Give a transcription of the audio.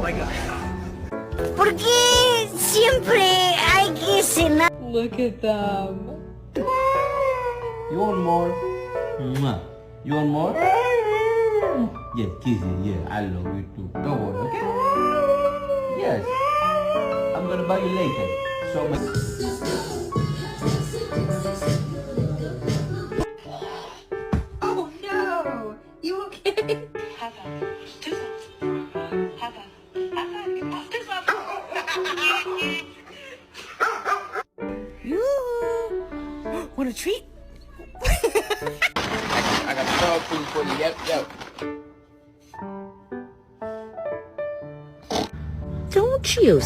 my god. ¿Por qué siempre hay que cenar? Look at them. You want more? Mwah. You want more? Yeah, kiss it. Yeah, I love you too. Don't worry, okay? Yes. I'm gonna buy you later. So much. Oh no! You okay? Want a treat? I got dog food for you. Yep. Don't you